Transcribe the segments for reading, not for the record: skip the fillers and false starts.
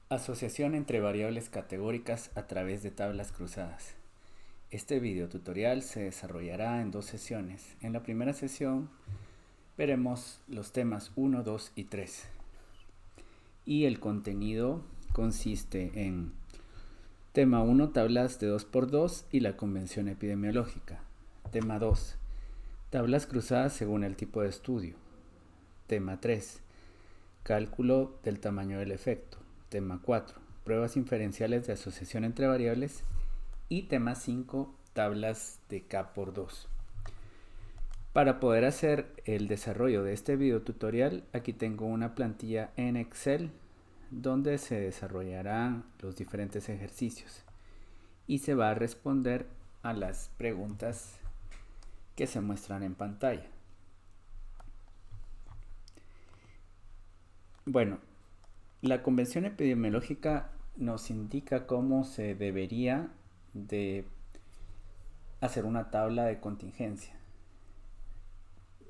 Asociación entre variables categóricas a través de tablas cruzadas. Este video tutorial se desarrollará en dos sesiones. En la primera sesión veremos los temas 1, 2 y 3. Y el contenido consiste en tema 1, tablas de 2×2 y la convención epidemiológica. Tema 2, tablas cruzadas según el tipo de estudio. Tema 3, cálculo del tamaño del efecto. Tema 4, pruebas inferenciales de asociación entre variables. Y tema 5, tablas de K×2. Para poder hacer el desarrollo de este video tutorial, aquí tengo una plantilla en Excel donde se desarrollarán los diferentes ejercicios y se va a responder a las preguntas que se muestran en pantalla. Bueno, la convención epidemiológica nos indica cómo se debería de hacer una tabla de contingencia.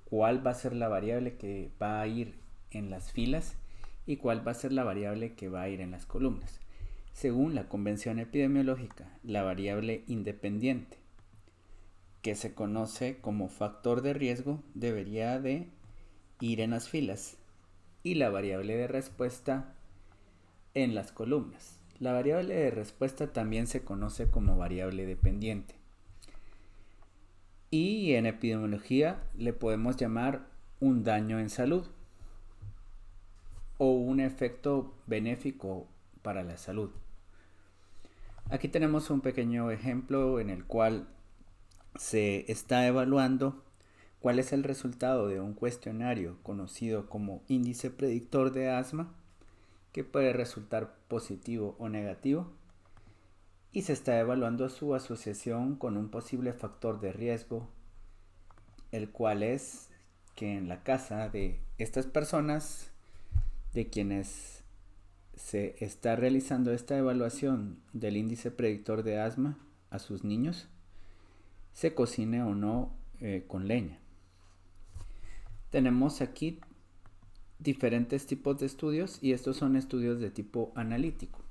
Cuál va a ser la variable que va a ir en las filas y cuál va a ser la variable que va a ir en las columnas. Según la convención epidemiológica, la variable independiente, que se conoce como factor de riesgo, debería de ir en las filas y la variable de respuesta en las columnas. La variable de respuesta también se conoce como variable dependiente. Y en epidemiología le podemos llamar un daño en salud o un efecto benéfico para la salud. Aquí tenemos un pequeño ejemplo en el cual se está evaluando cuál es el resultado de un cuestionario conocido como índice predictor de asma, que puede resultar positivo o negativo, y se está evaluando su asociación con un posible factor de riesgo, el cual es que en la casa de estas personas de quienes se está realizando esta evaluación del índice predictor de asma a sus niños, se cocine o no con leña. Tenemos aquí diferentes tipos de estudios y estos son estudios de tipo analítico.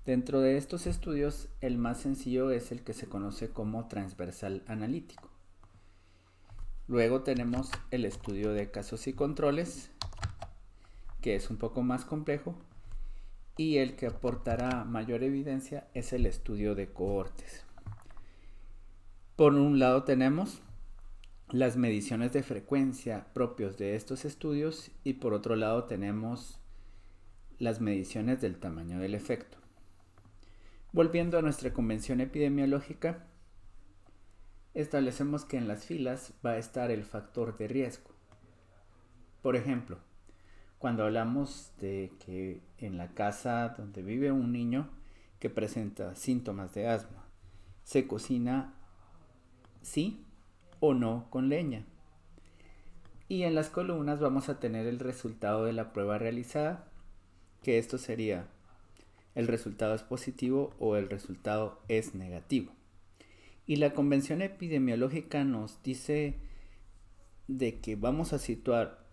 Dentro de estos estudios, el más sencillo es el que se conoce como transversal analítico. Luego tenemos el estudio de casos y controles, que es un poco más complejo, y el que aportará mayor evidencia es el estudio de cohortes. Por un lado tenemos las mediciones de frecuencia propios de estos estudios y por otro lado tenemos las mediciones del tamaño del efecto. Volviendo a nuestra convención epidemiológica, establecemos que en las filas va a estar el factor de riesgo. Por ejemplo, cuando hablamos de que en la casa donde vive un niño que presenta síntomas de asma, se cocina sí o no con leña. Y en las columnas vamos a tener el resultado de la prueba realizada, que esto sería el resultado es positivo o el resultado es negativo. Y la convención epidemiológica nos dice de que vamos a situar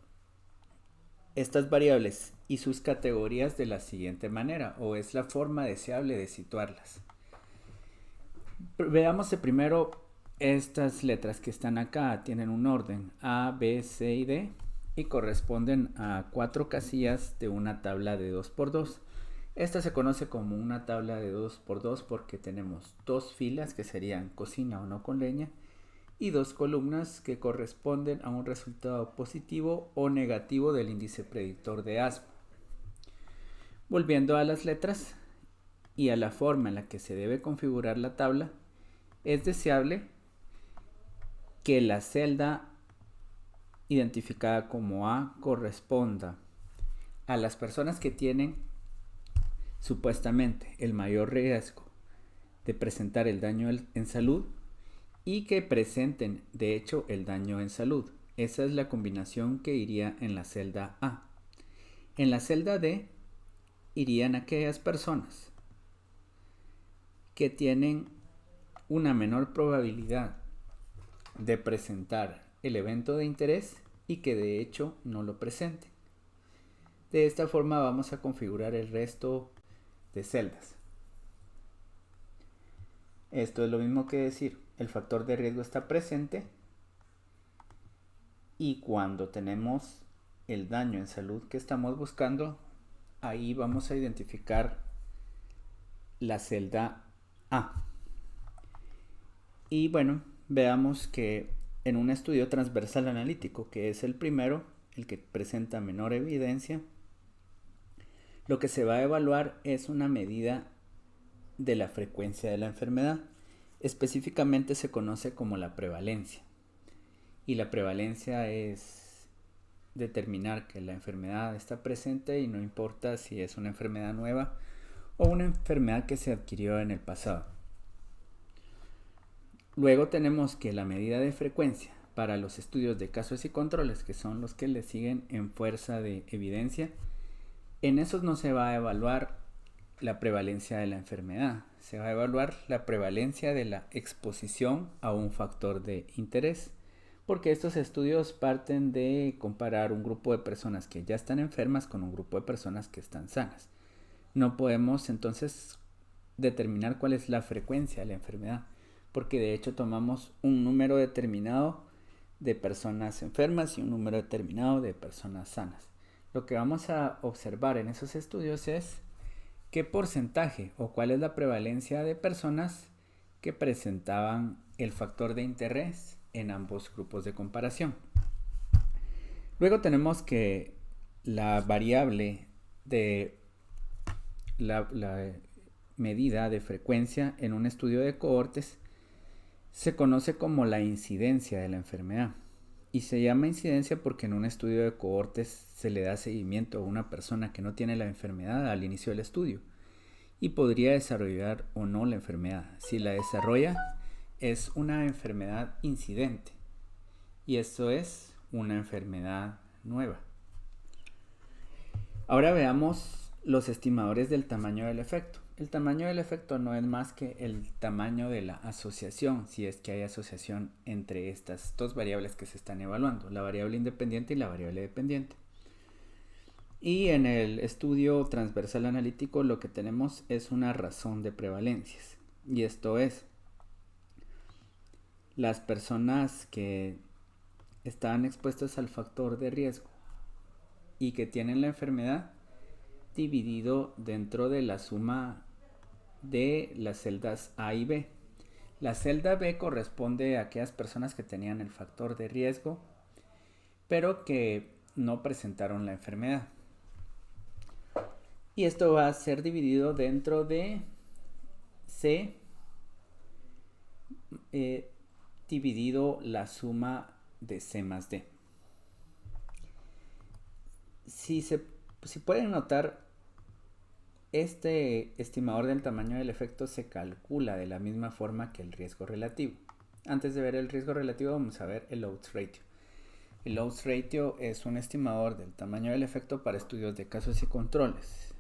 estas variables y sus categorías de la siguiente manera, o es la forma deseable de situarlas. Veamos primero estas letras que están acá, tienen un orden A, B, C y D y corresponden a 4 casillas de una tabla de 2×2. Esta se conoce como una tabla de 2×2 porque tenemos 2 filas que serían cocina o no con leña y 2 columnas que corresponden a un resultado positivo o negativo del índice predictor de asma. Volviendo a las letras y a la forma en la que se debe configurar la tabla, es deseable que la celda identificada como A corresponda a las personas que tienen supuestamente el mayor riesgo de presentar el daño en salud y que presenten de hecho el daño en salud. Esa es la combinación que iría en la celda A. En la celda D irían aquellas personas que tienen una menor probabilidad de presentar el evento de interés y que de hecho no lo presenten. De esta forma vamos a configurar el resto de celdas. Esto es lo mismo que decir, el factor de riesgo está presente y cuando tenemos el daño en salud que estamos buscando, ahí vamos a identificar la celda A. Y bueno, veamos que en un estudio transversal analítico, que es el primero, el que presenta menor evidencia, lo que se va a evaluar es una medida de la frecuencia de la enfermedad. Específicamente se conoce como la prevalencia. Y la prevalencia es determinar que la enfermedad está presente y no importa si es una enfermedad nueva o una enfermedad que se adquirió en el pasado. Luego tenemos que la medida de frecuencia para los estudios de casos y controles, que son los que le siguen en fuerza de evidencia, en esos no se va a evaluar la prevalencia de la enfermedad, se va a evaluar la prevalencia de la exposición a un factor de interés, porque estos estudios parten de comparar un grupo de personas que ya están enfermas con un grupo de personas que están sanas. No podemos entonces determinar cuál es la frecuencia de la enfermedad, porque de hecho tomamos un número determinado de personas enfermas y un número determinado de personas sanas. Lo que vamos a observar en esos estudios es qué porcentaje o cuál es la prevalencia de personas que presentaban el factor de interés en ambos grupos de comparación. Luego tenemos que la variable de la medida de frecuencia en un estudio de cohortes se conoce como la incidencia de la enfermedad. Y se llama incidencia porque en un estudio de cohortes se le da seguimiento a una persona que no tiene la enfermedad al inicio del estudio y podría desarrollar o no la enfermedad. Si la desarrolla, es una enfermedad incidente y esto es una enfermedad nueva. Ahora veamos los estimadores del tamaño del efecto. El tamaño del efecto no es más que el tamaño de la asociación, si es que hay asociación entre estas dos variables que se están evaluando, la variable independiente y la variable dependiente. Y en el estudio transversal analítico lo que tenemos es una razón de prevalencias. Y esto es, las personas que están expuestas al factor de riesgo y que tienen la enfermedad dividido dentro de la suma de las celdas A y B. La celda B corresponde a aquellas personas que tenían el factor de riesgo pero que no presentaron la enfermedad. Y esto va a ser dividido dentro de C dividido la suma de C más D. Si pueden notar, este estimador del tamaño del efecto se calcula de la misma forma que el riesgo relativo. Antes de ver el riesgo relativo vamos a ver el odds ratio. El odds ratio es un estimador del tamaño del efecto para estudios de casos y controles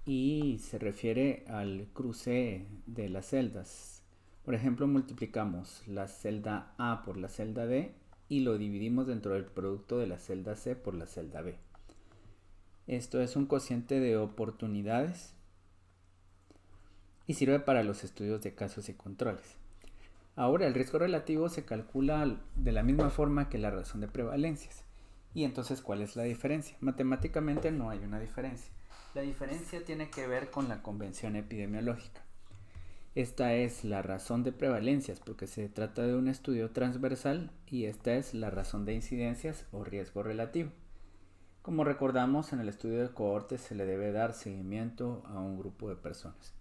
y se refiere al cruce de las celdas. Por ejemplo, multiplicamos la celda A por la celda D y lo dividimos dentro del producto de la celda C por la celda B. Esto es un cociente de oportunidades y sirve para los estudios de casos y controles. Ahora, el riesgo relativo se calcula de la misma forma que la razón de prevalencias. Y entonces, ¿cuál es la diferencia? Matemáticamente no hay una diferencia. La diferencia tiene que ver con la convención epidemiológica. Esta es la razón de prevalencias porque se trata de un estudio transversal y esta es la razón de incidencias o riesgo relativo. Como recordamos, en el estudio de cohortes se le debe dar seguimiento a un grupo de personas.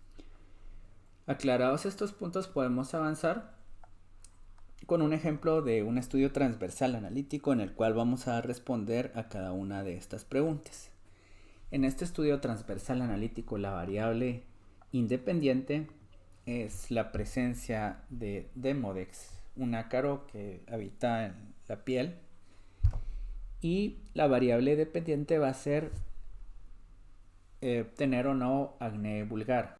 Aclarados estos puntos, podemos avanzar con un ejemplo de un estudio transversal analítico en el cual vamos a responder a cada una de estas preguntas. En este estudio transversal analítico, la variable independiente es la presencia de Demodex, un ácaro que habita en la piel, y la variable dependiente va a ser tener o no acné vulgar.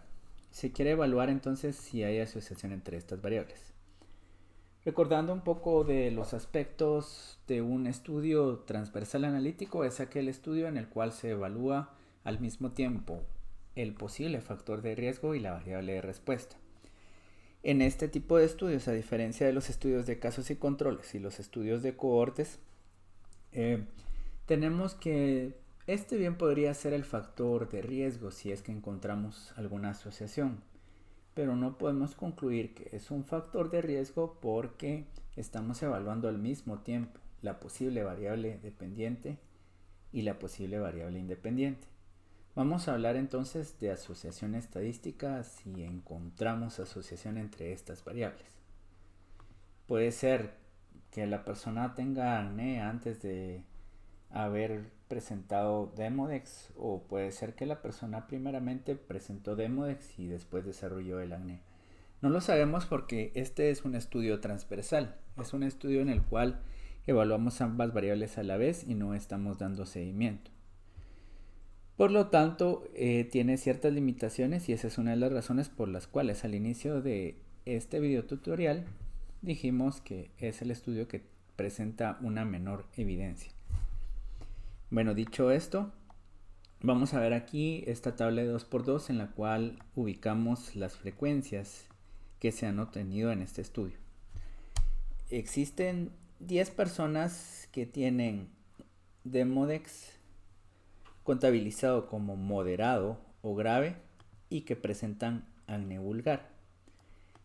Se quiere evaluar entonces si hay asociación entre estas variables. Recordando un poco de los aspectos de un estudio transversal analítico, es aquel estudio en el cual se evalúa al mismo tiempo el posible factor de riesgo y la variable de respuesta. En este tipo de estudios, a diferencia de los estudios de casos y controles y los estudios de cohortes, tenemos que este bien podría ser el factor de riesgo si es que encontramos alguna asociación, pero no podemos concluir que es un factor de riesgo porque estamos evaluando al mismo tiempo la posible variable dependiente y la posible variable independiente. Vamos a hablar entonces de asociación estadística si encontramos asociación entre estas variables. Puede ser que la persona tenga acné antes de haber presentado Demodex, o puede ser que la persona primeramente presentó Demodex y después desarrolló el acné. No lo sabemos porque este es un estudio transversal, es un estudio en el cual evaluamos ambas variables a la vez y no estamos dando seguimiento. Por lo tanto, tiene ciertas limitaciones y esa es una de las razones por las cuales al inicio de este video tutorial dijimos que es el estudio que presenta una menor evidencia. Bueno, dicho esto, vamos a ver aquí esta tabla de 2x2 en la cual ubicamos las frecuencias que se han obtenido en este estudio. Existen 10 personas que tienen Demodex contabilizado como moderado o grave y que presentan acné vulgar.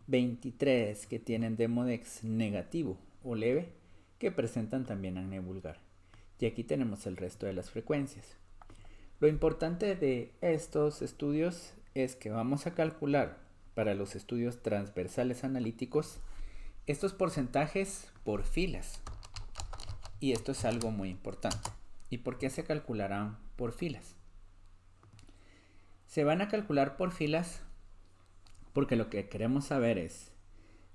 23 que tienen Demodex negativo o leve que presentan también acné vulgar. Y aquí tenemos el resto de las frecuencias. Lo importante de estos estudios es que vamos a calcular para los estudios transversales analíticos estos porcentajes por filas. Y esto es algo muy importante. ¿Y por qué se calcularán por filas? Se van a calcular por filas porque lo que queremos saber es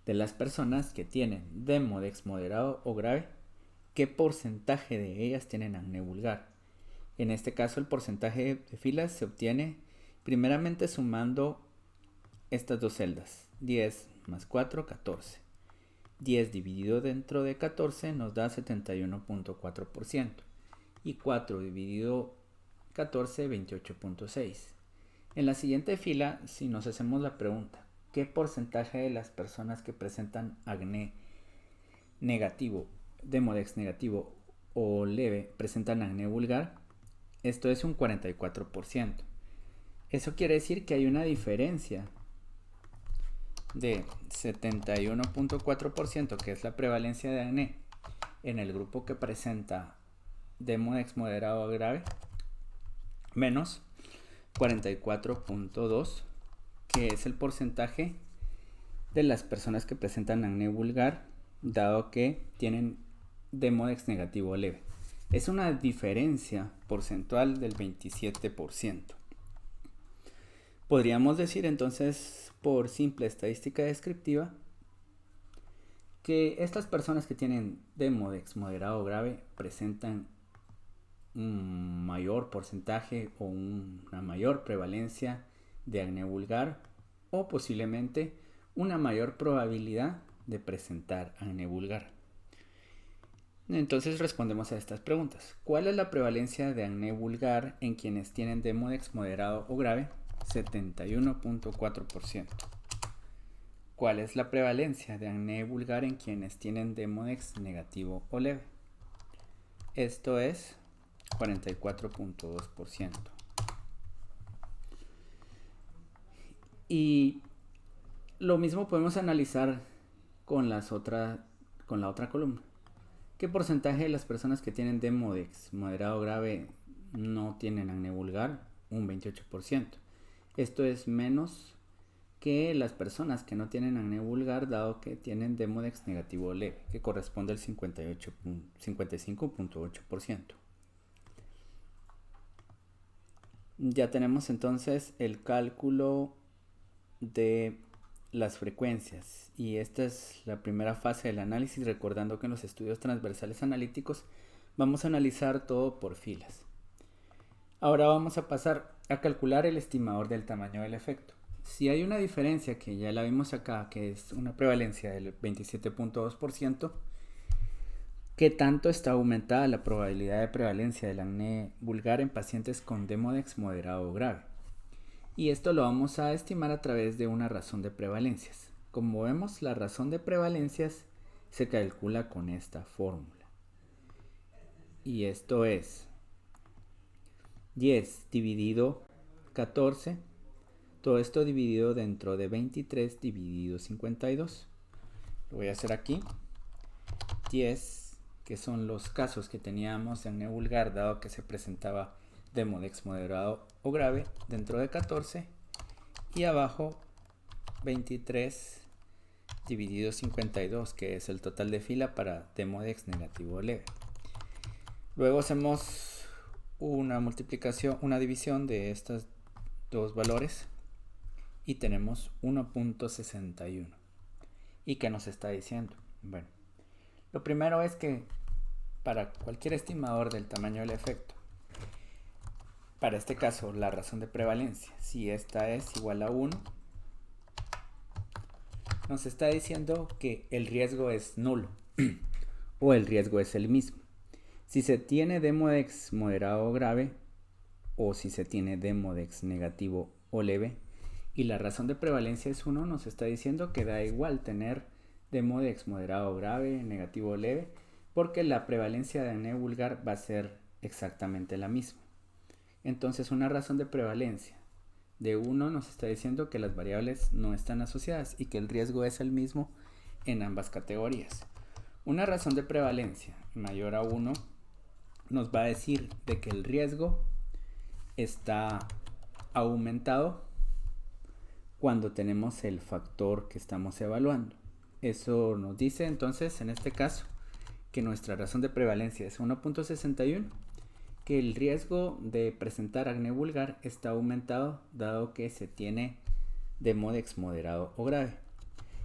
de las personas que tienen Demodex moderado o grave, qué porcentaje de ellas tienen acné vulgar. En este caso el porcentaje de filas se obtiene primeramente sumando estas dos celdas, 10 más 4, 14. 10 dividido dentro de 14 nos da 71.4% y 4 dividido 14, 28.6. En la siguiente fila, si nos hacemos la pregunta, ¿qué porcentaje de las personas que presentan acné negativo, Demodex negativo o leve presentan acné vulgar? Esto es un 44%. Eso quiere decir que hay una diferencia de 71.4%, que es la prevalencia de acné en el grupo que presenta Demodex moderado o grave, menos 44.2%, que es el porcentaje de las personas que presentan acné vulgar, dado que tienen Demodex negativo o leve. Es una diferencia porcentual del 27%. Podríamos decir entonces, por simple estadística descriptiva, que estas personas que tienen Demodex moderado o grave presentan un mayor porcentaje o una mayor prevalencia de acné vulgar, o posiblemente una mayor probabilidad de presentar acné vulgar. Entonces respondemos a estas preguntas. ¿Cuál es la prevalencia de acné vulgar en quienes tienen Demodex moderado o grave? 71.4%. ¿Cuál es la prevalencia de acné vulgar en quienes tienen Demodex negativo o leve? Esto es 44.2%. Y lo mismo podemos analizar con la otra columna. ¿Qué porcentaje de las personas que tienen Demodex moderado o grave no tienen acné vulgar? Un 28%. Esto es menos que las personas que no tienen acné vulgar, dado que tienen Demodex negativo o leve, que corresponde al 55.8%. Ya tenemos entonces el cálculo de las frecuencias, y esta es la primera fase del análisis, recordando que en los estudios transversales analíticos vamos a analizar todo por filas. Ahora vamos a pasar a calcular el estimador del tamaño del efecto. Si hay una diferencia que ya la vimos acá, que es una prevalencia del 27.2%, ¿qué tanto está aumentada la probabilidad de prevalencia del acné vulgar en pacientes con Demodex moderado o grave? Y esto lo vamos a estimar a través de una razón de prevalencias. Como vemos, la razón de prevalencias se calcula con esta fórmula. Y esto es 10 dividido 14, todo esto dividido dentro de 23 dividido 52. Lo voy a hacer aquí. 10, que son los casos que teníamos de acné vulgar, dado que se presentaba Demodex moderado o grave, dentro de 14, y abajo 23 dividido 52, que es el total de fila para Demodex negativo o leve. Luego hacemos una multiplicación, una división de estos dos valores y tenemos 1.61. ¿Y qué nos está diciendo? Bueno, lo primero es que para cualquier estimador del tamaño del efecto, para este caso la razón de prevalencia, si esta es igual a 1, nos está diciendo que el riesgo es nulo o el riesgo es el mismo. Si se tiene Demodex moderado o grave o si se tiene Demodex negativo o leve y la razón de prevalencia es 1, nos está diciendo que da igual tener Demodex moderado o grave, negativo o leve, porque la prevalencia de acné vulgar va a ser exactamente la misma. Entonces una razón de prevalencia de 1 nos está diciendo que las variables no están asociadas y que el riesgo es el mismo en ambas categorías. Una razón de prevalencia mayor a 1 nos va a decir de que el riesgo está aumentado cuando tenemos el factor que estamos evaluando. Eso nos dice entonces en este caso que nuestra razón de prevalencia es 1.61, que el riesgo de presentar acné vulgar está aumentado dado que se tiene Demodex moderado o grave.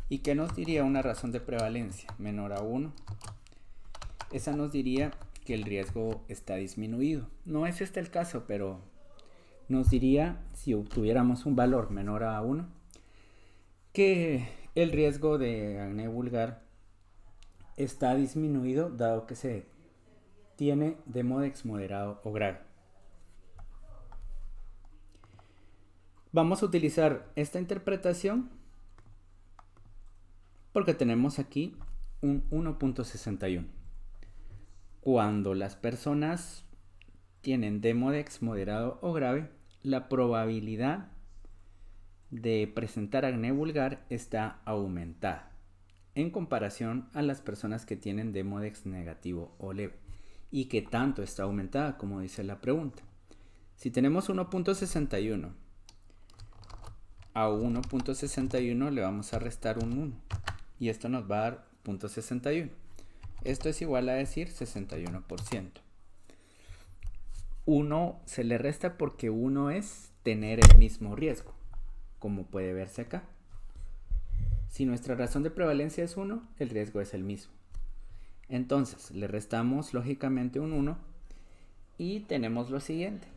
¿Y qué nos diría una razón de prevalencia menor a 1? Esa nos diría que el riesgo está disminuido. No es este el caso, pero nos diría, si obtuviéramos un valor menor a 1, que el riesgo de acné vulgar está disminuido dado que se tiene Demodex moderado o grave. Vamos a utilizar esta interpretación porque tenemos aquí un 1.61. Cuando las personas tienen Demodex moderado o grave, la probabilidad de presentar acné vulgar está aumentada en comparación a las personas que tienen Demodex negativo o leve. ¿Y qué tanto está aumentada? Como dice la pregunta. Si tenemos 1.61 a 1.61 le vamos a restar un 1 y esto nos va a dar 0.61. Esto es igual a decir 61%. 1 se le resta porque 1 es tener el mismo riesgo, como puede verse acá. Si nuestra razón de prevalencia es 1, el riesgo es el mismo. Entonces le restamos lógicamente un 1 y tenemos lo siguiente.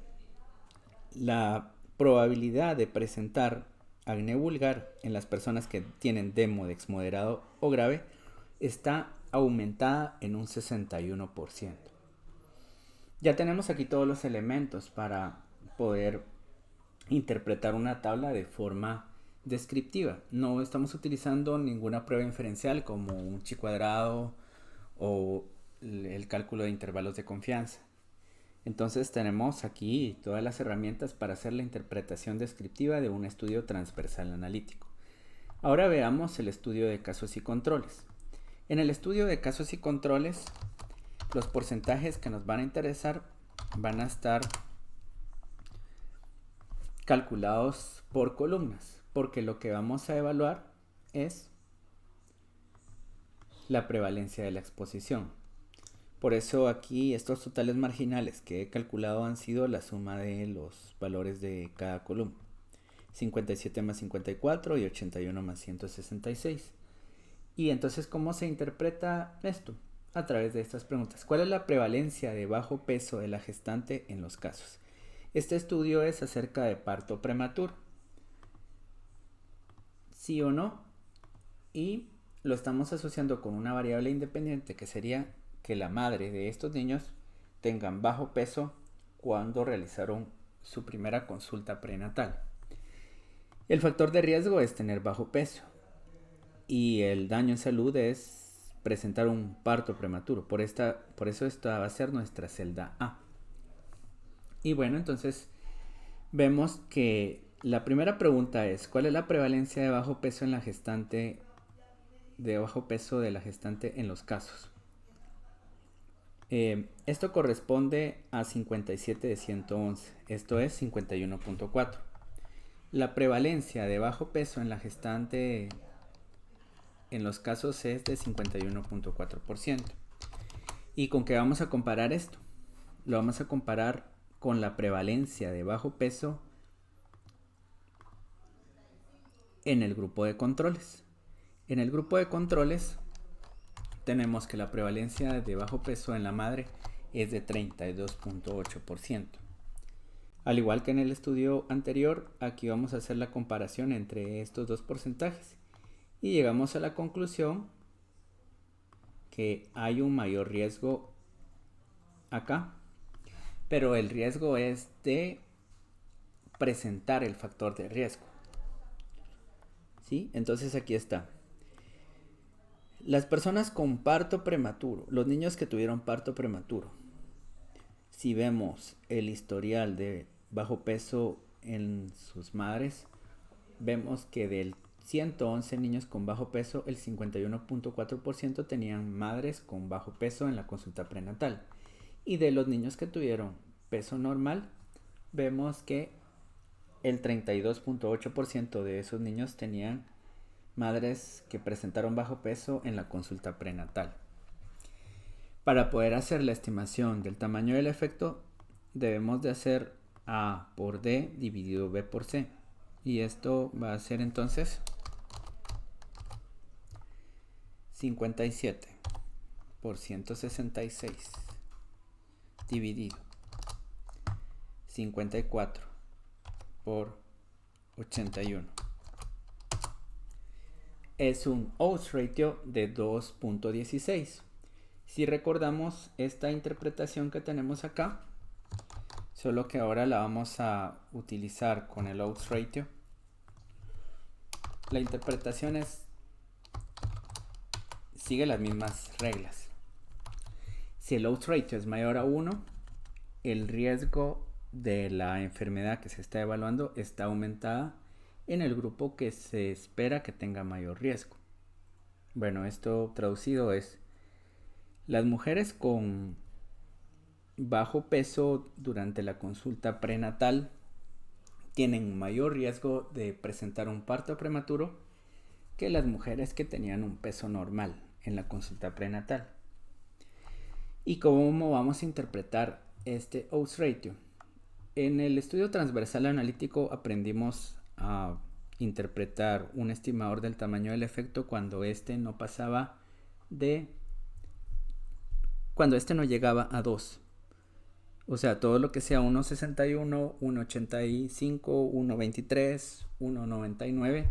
La probabilidad de presentar acné vulgar en las personas que tienen Demodex moderado o grave está aumentada en un 61%. Ya tenemos aquí todos los elementos para poder interpretar una tabla de forma descriptiva. No estamos utilizando ninguna prueba inferencial como un chi cuadrado o el cálculo de intervalos de confianza. Entonces tenemos aquí todas las herramientas para hacer la interpretación descriptiva de un estudio transversal analítico. Ahora veamos el estudio de casos y controles. En el estudio de casos y controles, los porcentajes que nos van a interesar van a estar calculados por columnas, porque lo que vamos a evaluar es la prevalencia de la exposición. Por eso aquí estos totales marginales que he calculado han sido la suma de los valores de cada columna. 57 más 54 y 81 más 166. Y entonces, ¿cómo se interpreta esto? A través de estas preguntas. ¿Cuál es la prevalencia de bajo peso de la gestante en los casos? Este estudio es acerca de parto prematuro. sí o no, y lo estamos asociando con una variable independiente que sería que la madre de estos niños tengan bajo peso cuando realizaron su primera consulta prenatal. El factor de riesgo es tener bajo peso y el daño en salud es presentar un parto prematuro. Por eso esta va a ser nuestra celda A. Y bueno, entonces vemos que la primera pregunta es: ¿cuál es la prevalencia de bajo peso en la gestante, de la gestante en los casos? Esto corresponde a 57 de 111, esto es 51.4. La prevalencia de bajo peso en la gestante en los casos es de 51.4%. ¿Y con qué vamos a comparar esto? Lo vamos a comparar con la prevalencia de bajo peso en el grupo de controles. En el grupo de controles tenemos que la prevalencia de bajo peso en la madre es de 32.8%. Al igual que en el estudio anterior, aquí vamos a hacer la comparación entre estos dos porcentajes y llegamos a la conclusión que hay un mayor riesgo acá, pero el riesgo es de presentar el factor de riesgo. ¿Sí? Entonces aquí está. Las personas con parto prematuro, los niños que tuvieron parto prematuro, si vemos el historial de bajo peso en sus madres, vemos que del 111 niños con bajo peso, el 51.4% tenían madres con bajo peso en la consulta prenatal. Y de los niños que tuvieron peso normal, vemos que el 32.8% de esos niños tenían madres que presentaron bajo peso en la consulta prenatal. Para poder hacer la estimación del tamaño del efecto, debemos de hacer A por D dividido B por C. Y esto va a ser entonces 57 por 166 dividido 54 por 81. Es un odds ratio de 2.16. Si recordamos esta interpretación que tenemos acá, solo que ahora la vamos a utilizar con el odds ratio. La interpretación sigue las mismas reglas. Si el odds ratio es mayor a 1, el riesgo de la enfermedad que se está evaluando está aumentada en el grupo que se espera que tenga mayor riesgo. Bueno, esto traducido es: las mujeres con bajo peso durante la consulta prenatal tienen mayor riesgo de presentar un parto prematuro que las mujeres que tenían un peso normal en la consulta prenatal. ¿Y cómo vamos a interpretar este odds ratio? En el estudio transversal analítico aprendimos a interpretar un estimador del tamaño del efecto cuando este no llegaba a 2. O sea, todo lo que sea 1.61, 1.85, 1.23, 1.99,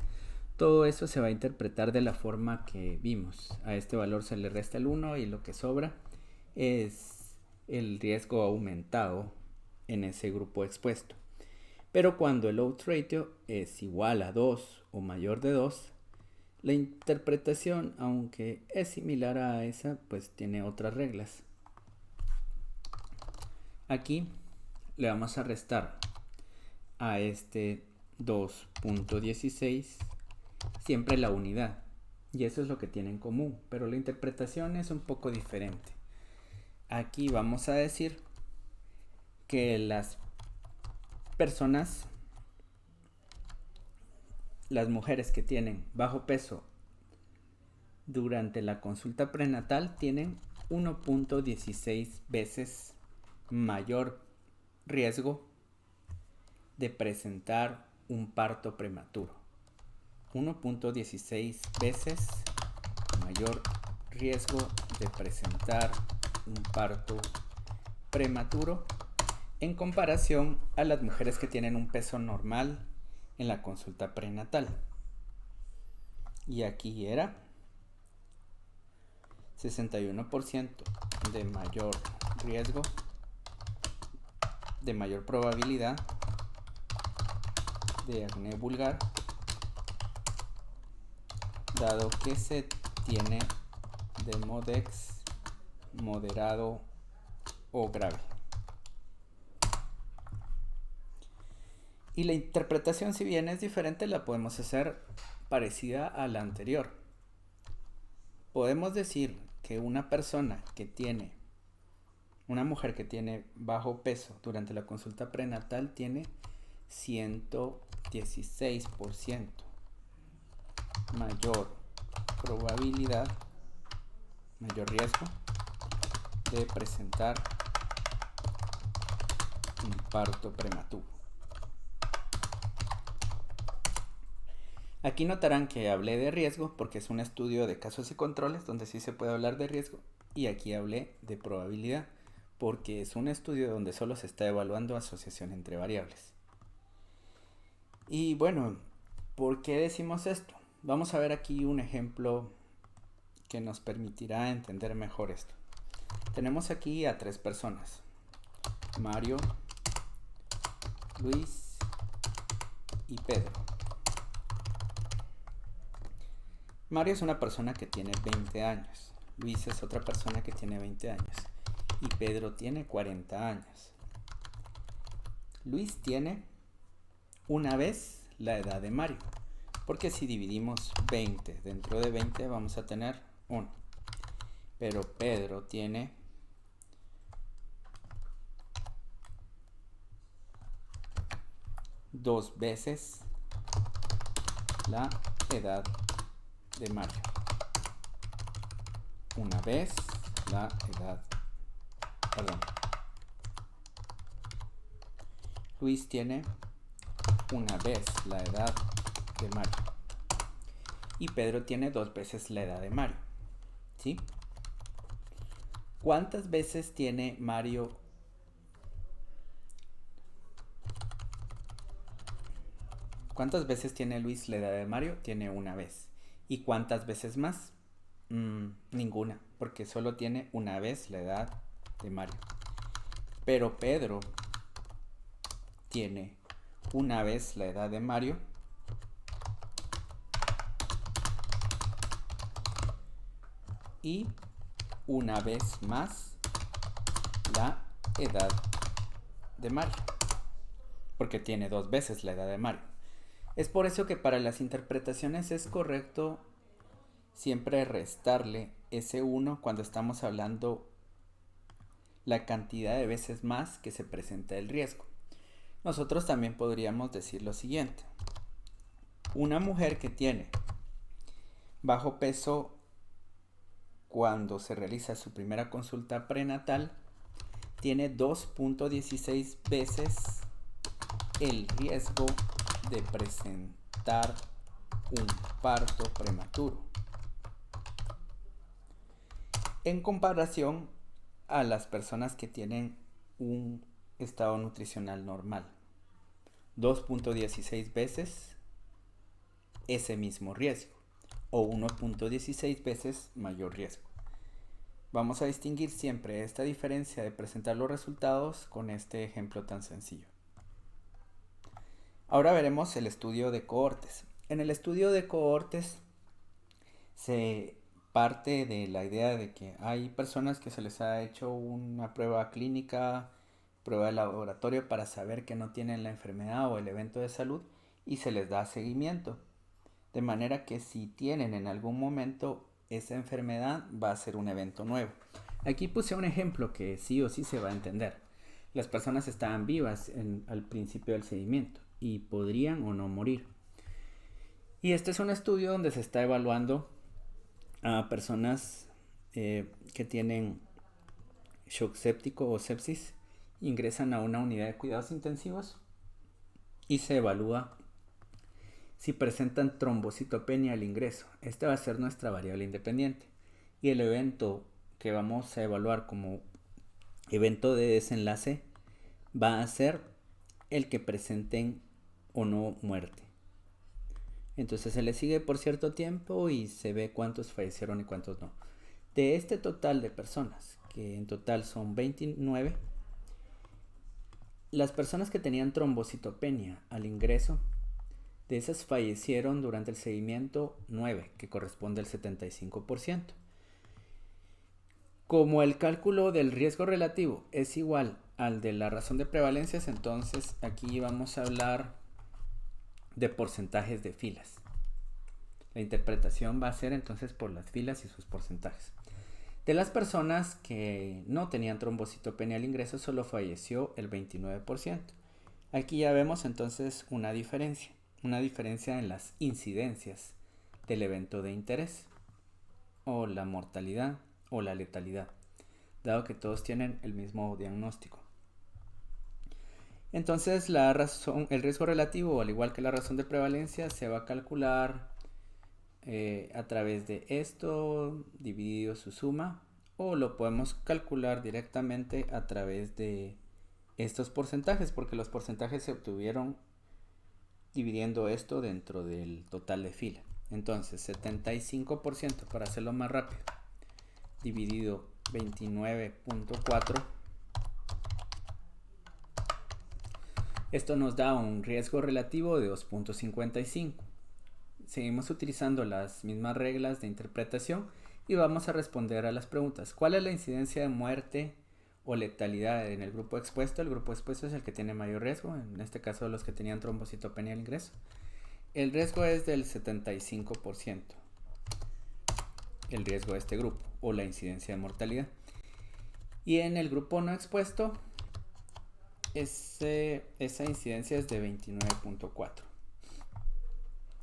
todo eso se va a interpretar de la forma que vimos. A este valor se le resta el 1 y lo que sobra es el riesgo aumentado en ese grupo expuesto. Pero cuando el odds ratio es igual a 2 o mayor de 2, la interpretación, aunque es similar a esa, pues tiene otras reglas. Aquí le vamos a restar a este 2.16 siempre la unidad, y eso es lo que tiene en común, pero la interpretación es un poco diferente. Aquí vamos a decir que las mujeres que tienen bajo peso durante la consulta prenatal tienen 1.16 veces mayor riesgo de presentar un parto prematuro. 1.16 veces mayor riesgo de presentar un parto prematuro en comparación a las mujeres que tienen un peso normal en la consulta prenatal. Y aquí era 61% de mayor riesgo, de mayor probabilidad de acné vulgar, dado que se tiene Demodex moderado o grave. Y la interpretación, si bien es diferente, la podemos hacer parecida a la anterior. Podemos decir que una mujer que tiene bajo peso durante la consulta prenatal tiene 116% mayor probabilidad, mayor riesgo de presentar un parto prematuro. Aquí notarán que hablé de riesgo porque es un estudio de casos y controles donde sí se puede hablar de riesgo, y aquí hablé de probabilidad porque es un estudio donde solo se está evaluando asociación entre variables. Y bueno, ¿por qué decimos esto? Vamos a ver aquí un ejemplo que nos permitirá entender mejor esto. Tenemos aquí a 3 personas: Mario, Luis y Pedro. Mario es una persona que tiene 20 años, Luis es otra persona que tiene 20 años y Pedro tiene 40 años. Luis tiene una vez la edad de Mario, porque si dividimos 20 dentro de 20 vamos a tener 1. Pero Pedro tiene dos veces la edad de Mario. Una vez la edad. Luis tiene una vez la edad de Mario. Y Pedro tiene 2 veces la edad de Mario. ¿Sí? ¿Cuántas veces tiene Mario? ¿Cuántas veces tiene Luis la edad de Mario? Tiene una vez. ¿Y cuántas veces más? Ninguna, porque solo tiene una vez la edad de Mario. Pero Pedro tiene una vez la edad de Mario y una vez más la edad de Mario, porque tiene 2 veces la edad de Mario. Es por eso que para las interpretaciones es correcto siempre restarle ese 1 cuando estamos hablando la cantidad de veces más que se presenta el riesgo. Nosotros también podríamos decir lo siguiente: una mujer que tiene bajo peso cuando se realiza su primera consulta prenatal tiene 2.16 veces el riesgo de presentar un parto prematuro en comparación a las personas que tienen un estado nutricional normal. 2.16 veces ese mismo riesgo, o 1.16 veces mayor riesgo. Vamos a distinguir siempre esta diferencia de presentar los resultados con este ejemplo tan sencillo. Ahora veremos el estudio de cohortes. En el estudio de cohortes se parte de la idea de que hay personas que se les ha hecho una prueba clínica, prueba de laboratorio para saber que no tienen la enfermedad o el evento de salud, y se les da seguimiento. De manera que si tienen en algún momento esa enfermedad, va a ser un evento nuevo. Aquí puse un ejemplo que sí o sí se va a entender. Las personas estaban vivas al principio del seguimiento y podrían o no morir. Y este es un estudio donde se está evaluando a personas que tienen shock séptico o sepsis, ingresan a una unidad de cuidados intensivos y se evalúa si presentan trombocitopenia al ingreso. Esta va a ser nuestra variable independiente. Y el evento que vamos a evaluar como evento de desenlace va a ser el que presenten o no muerte. Entonces se le sigue por cierto tiempo y se ve cuántos fallecieron y cuántos no. De este total de personas, que en total son 29, las personas que tenían trombocitopenia al ingreso, de esas fallecieron durante el seguimiento 9, que corresponde al 75%. Como el cálculo del riesgo relativo es igual al de la razón de prevalencias, entonces aquí vamos a hablar de porcentajes de filas. La interpretación va a ser entonces por las filas y sus porcentajes. De las personas que no tenían trombocitopenia al ingreso, solo falleció el 29%. Aquí ya vemos entonces una diferencia en las incidencias del evento de interés, o la mortalidad o la letalidad, dado que todos tienen el mismo diagnóstico. Entonces el riesgo relativo, al igual que la razón de prevalencia, se va a calcular a través de esto dividido su suma, o lo podemos calcular directamente a través de estos porcentajes, porque los porcentajes se obtuvieron dividiendo esto dentro del total de fila. Entonces 75%, para hacerlo más rápido, dividido 29.4, esto nos da un riesgo relativo de 2.55. Seguimos utilizando las mismas reglas de interpretación y vamos a responder a las preguntas. ¿Cuál es la incidencia de muerte o letalidad en el grupo expuesto? El grupo expuesto es el que tiene mayor riesgo, en este caso los que tenían trombocitopenia al ingreso. El riesgo es del 75%, el riesgo de este grupo, o la incidencia de mortalidad. Y en el grupo no expuesto, esa incidencia es de 29.4.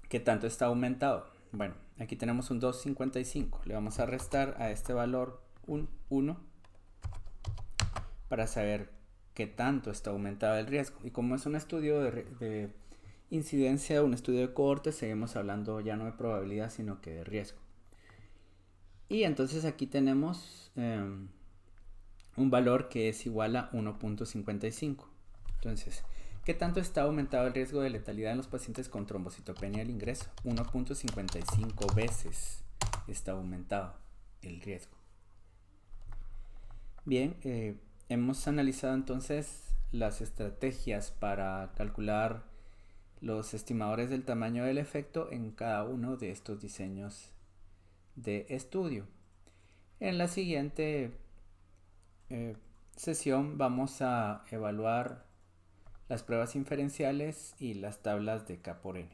¿Qué tanto está aumentado? Bueno, aquí tenemos un 2.55. Le vamos a restar a este valor un 1 para saber qué tanto está aumentado el riesgo. Y como es un estudio de incidencia, un estudio de cohorte, seguimos hablando ya no de probabilidad, sino que de riesgo. Y entonces aquí tenemos un valor que es igual a 1.55. Entonces, ¿qué tanto está aumentado el riesgo de letalidad en los pacientes con trombocitopenia al ingreso? 1.55 veces está aumentado el riesgo. Bien, hemos analizado entonces las estrategias para calcular los estimadores del tamaño del efecto en cada uno de estos diseños de estudio. En la siguiente sesión vamos a evaluar las pruebas inferenciales y las tablas de K por N.